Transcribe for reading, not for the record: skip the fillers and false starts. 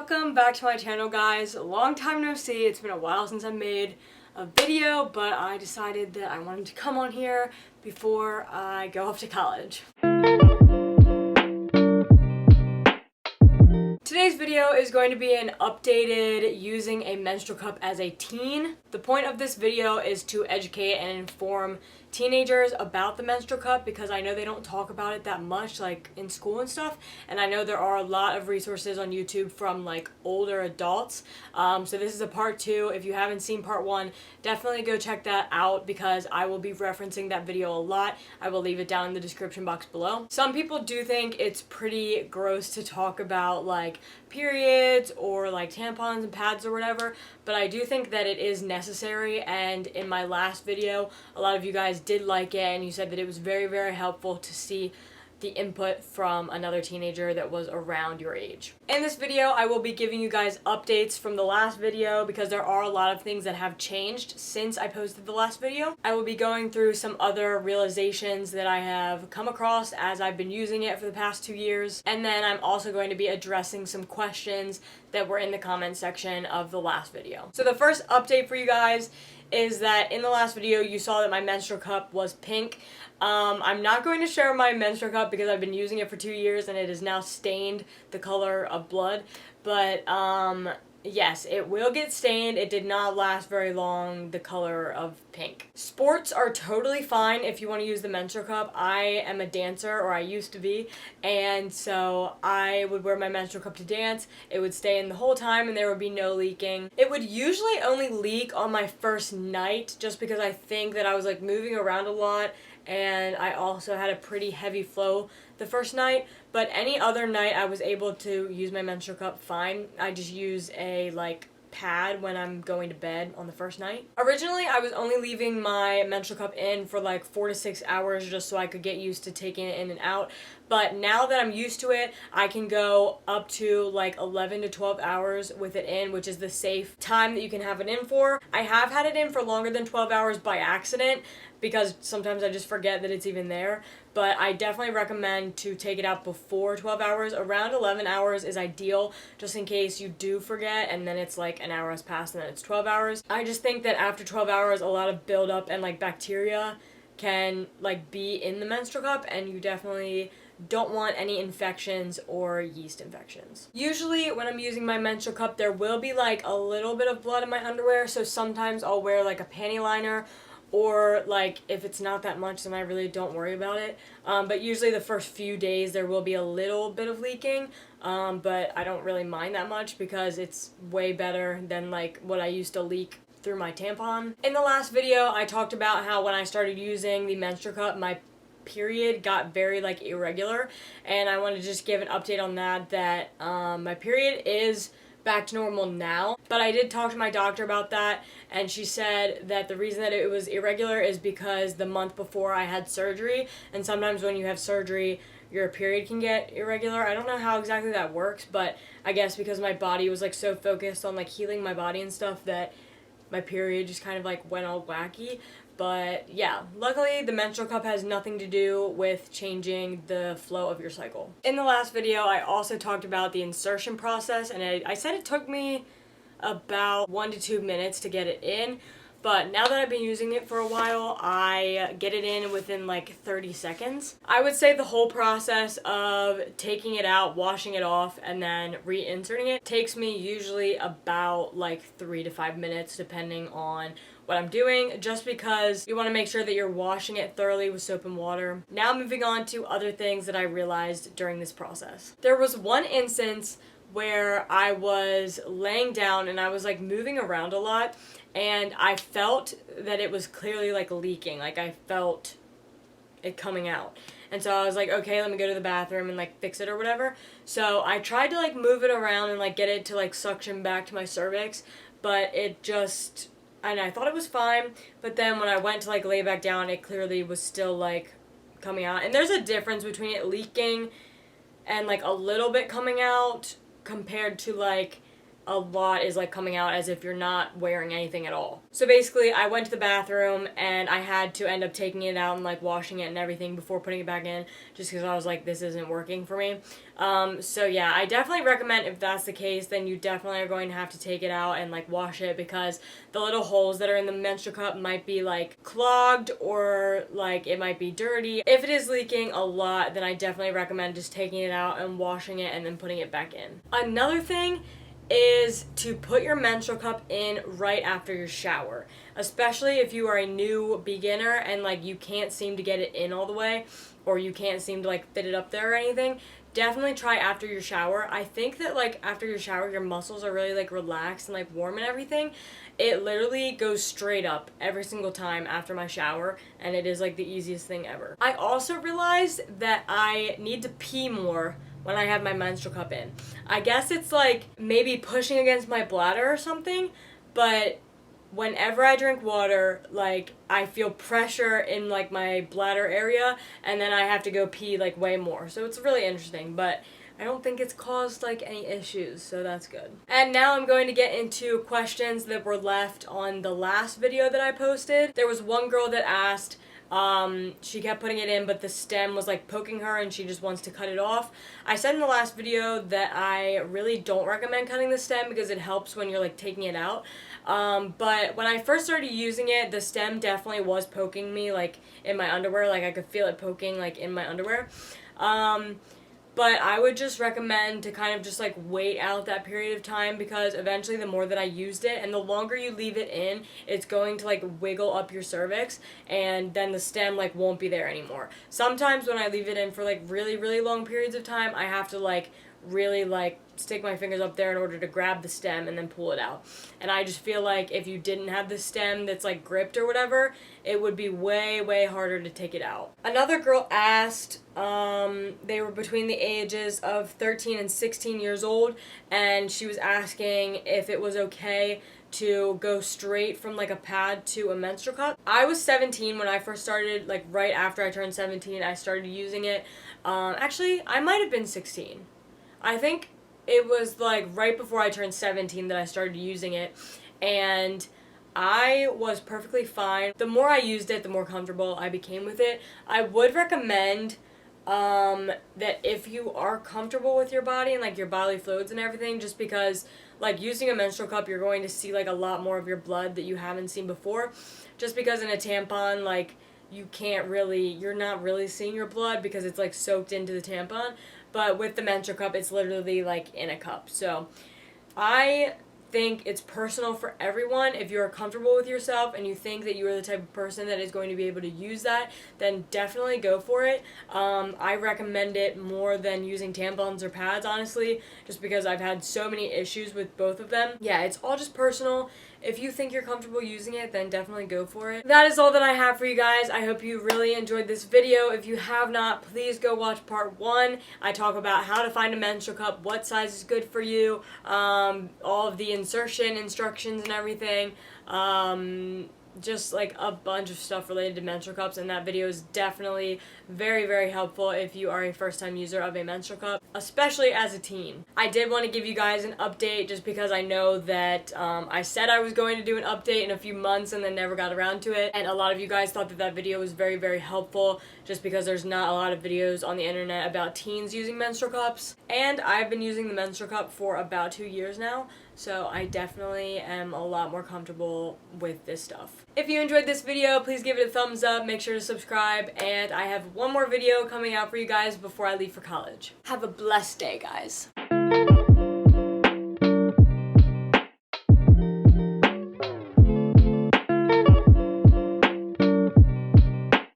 Welcome back to my channel, guys. Long time no see. It's been a while since I made a video, but I decided that I wanted to come on here before I go off to college. Today's video is going to be an updated using a menstrual cup as a teen. The point of this video is to educate and inform teenagers about the menstrual cup because I know they don't talk about it that much like in school and stuff, and I know there are a lot of resources on YouTube from like older adults. So this is a part 2. If you haven't seen part 1, definitely go check that out because I will be referencing that video a lot. I will leave it down in the description box below. Some people do think it's pretty gross to talk about like periods or like tampons and pads or whatever, but I do think that it is necessary, and in my last video a lot of you guys did like it and you said that it was very, very helpful to see the input from another teenager that was around your age. In this video, I will be giving you guys updates from the last video because there are a lot of things that have changed since I posted the last video. I will be going through some other realizations that I have come across as I've been using it for the past 2 years, and then I'm also going to be addressing some questions that were in the comment section of the last video. So the first update for you guys is that in the last video you saw that my menstrual cup was pink. I'm not going to share my menstrual cup because I've been using it for 2 years and it is now stained the color of blood, but yes, it will get stained. It did not last very long, the color of pink. Sports are totally fine if you want to use the menstrual cup. I am a dancer, or I used to be, and so I would wear my menstrual cup to dance. It would stay in the whole time and there would be no leaking. It would usually only leak on my first night just because I think that I was like moving around a lot and I also had a pretty heavy flow the first night, but any other night I was able to use my menstrual cup fine. I just use a like pad when I'm going to bed on the first night. Originally, I was only leaving my menstrual cup in for like 4 to 6 hours just so I could get used to taking it in and out. But now that I'm used to it, I can go up to like 11 to 12 hours with it in, which is the safe time that you can have it in for. I have had it in for longer than 12 hours by accident because sometimes I just forget that it's even there. But I definitely recommend to take it out before 12 hours. Around 11 hours is ideal, just in case you do forget and then it's like an hour has passed and then it's 12 hours. I just think that after 12 hours, a lot of buildup and like bacteria can like be in the menstrual cup, and you definitely don't want any infections or yeast infections. Usually when I'm using my menstrual cup, there will be like a little bit of blood in my underwear, so sometimes I'll wear like a panty liner, or like if it's not that much then I really don't worry about it. But usually the first few days there will be a little bit of leaking, but I don't really mind that much because it's way better than like what I used to leak through my tampon. In the last video I talked about how when I started using the menstrual cup, my period got very like irregular, and I want to just give an update on that, my period is back to normal now, but I did talk to my doctor about that, and she said that the reason that it was irregular is because the month before I had surgery, and sometimes when you have surgery your period can get irregular. I don't know how exactly that works, but I guess because my body was like so focused on like healing my body and stuff that my period just kind of like went all wacky. But yeah, luckily the menstrual cup has nothing to do with changing the flow of your cycle. In the last video, I also talked about the insertion process, and I said it took me about 1 to 2 minutes to get it in, but now that I've been using it for a while, I get it in within like 30 seconds. I would say the whole process of taking it out, washing it off, and then reinserting it takes me usually about like 3 to 5 minutes depending on what I'm doing, just because you want to make sure that you're washing it thoroughly with soap and water. Now moving on to other things that I realized during this process. There was one instance where I was laying down and I was like moving around a lot, and I felt that it was clearly like leaking, like I felt it coming out. And so I was like, okay, let me go to the bathroom and like fix it or whatever. So I tried to like move it around and like get it to like suction back to my cervix, but it just, and I thought it was fine, but then when I went to like lay back down, it clearly was still like coming out. And there's a difference between it leaking and like a little bit coming out compared to like a lot is like coming out as if you're not wearing anything at all. So basically I went to the bathroom and I had to end up taking it out and like washing it and everything before putting it back in, just because I was like, this isn't working for me. So yeah, I definitely recommend, if that's the case, then you definitely are going to have to take it out and like wash it, because the little holes that are in the menstrual cup might be like clogged, or like it might be dirty. If it is leaking a lot, then I definitely recommend just taking it out and washing it and then putting it back in. Another thing is to put your menstrual cup in right after your shower, especially if you are a new beginner and like you can't seem to get it in all the way, or you can't seem to like fit it up there or anything. Definitely try after your shower. I think that like after your shower your muscles are really like relaxed and like warm and everything. It literally goes straight up every single time after my shower, and it is like the easiest thing ever. I also realized that I need to pee more when I have my menstrual cup in. I guess it's like maybe pushing against my bladder or something, but whenever I drink water, like I feel pressure in like my bladder area, and then I have to go pee like way more. So it's really interesting, but I don't think it's caused like any issues, so that's good. And now I'm going to get into questions that were left on the last video that I posted. There was one girl that asked, she kept putting it in, but the stem was like poking her and she just wants to cut it off. I said in the last video that I really don't recommend cutting the stem because it helps when you're like taking it out. But when I first started using it, the stem definitely was poking me like in my underwear. Like I could feel it poking like in my underwear. But I would just recommend to kind of just like wait out that period of time, because eventually the more that I used it and the longer you leave it in, it's going to like wiggle up your cervix, and then the stem like won't be there anymore. Sometimes when I leave it in for like really, really long periods of time, I have to like really like stick my fingers up there in order to grab the stem and then pull it out. And I just feel like if you didn't have the stem that's like gripped or whatever, it would be way, way harder to take it out. Another girl asked, they were between the ages of 13 and 16 years old, and she was asking if it was okay to go straight from like a pad to a menstrual cup. I was 17 when I first started, like right after I turned 17, I started using it. Actually, I might have been 16. I think it was like right before I turned 17 that I started using it, and I was perfectly fine. The more I used it, the more comfortable I became with it. I would recommend that if you are comfortable with your body and like your bodily fluids and everything, just because like using a menstrual cup, you're going to see like a lot more of your blood that you haven't seen before, just because in a tampon, like you're not really seeing your blood because it's like soaked into the tampon. But with the menstrual cup, it's literally like in a cup. So I think it's personal for everyone. If you're comfortable with yourself and you think that you are the type of person that is going to be able to use that, then definitely go for it. I recommend it more than using tampons or pads, honestly, just because I've had so many issues with both of them. Yeah, it's all just personal. If you think you're comfortable using it, then definitely go for it. That is all that I have for you guys. I hope you really enjoyed this video. If you have not, please go watch part 1. I talk about how to find a menstrual cup, what size is good for you, all of the insertion instructions and everything. Just like a bunch of stuff related to menstrual cups, and that video is definitely very, very helpful if you are a first-time user of a menstrual cup, especially as a teen. I did want to give you guys an update just because I know that I said I was going to do an update in a few months and then never got around to it, and a lot of you guys thought that that video was very, very helpful just because there's not a lot of videos on the internet about teens using menstrual cups. And I've been using the menstrual cup for about 2 years now, so I definitely am a lot more comfortable with this stuff. If you enjoyed this video, please give it a thumbs up, make sure to subscribe, and I have one more video coming out for you guys before I leave for college. Have a blessed day, guys.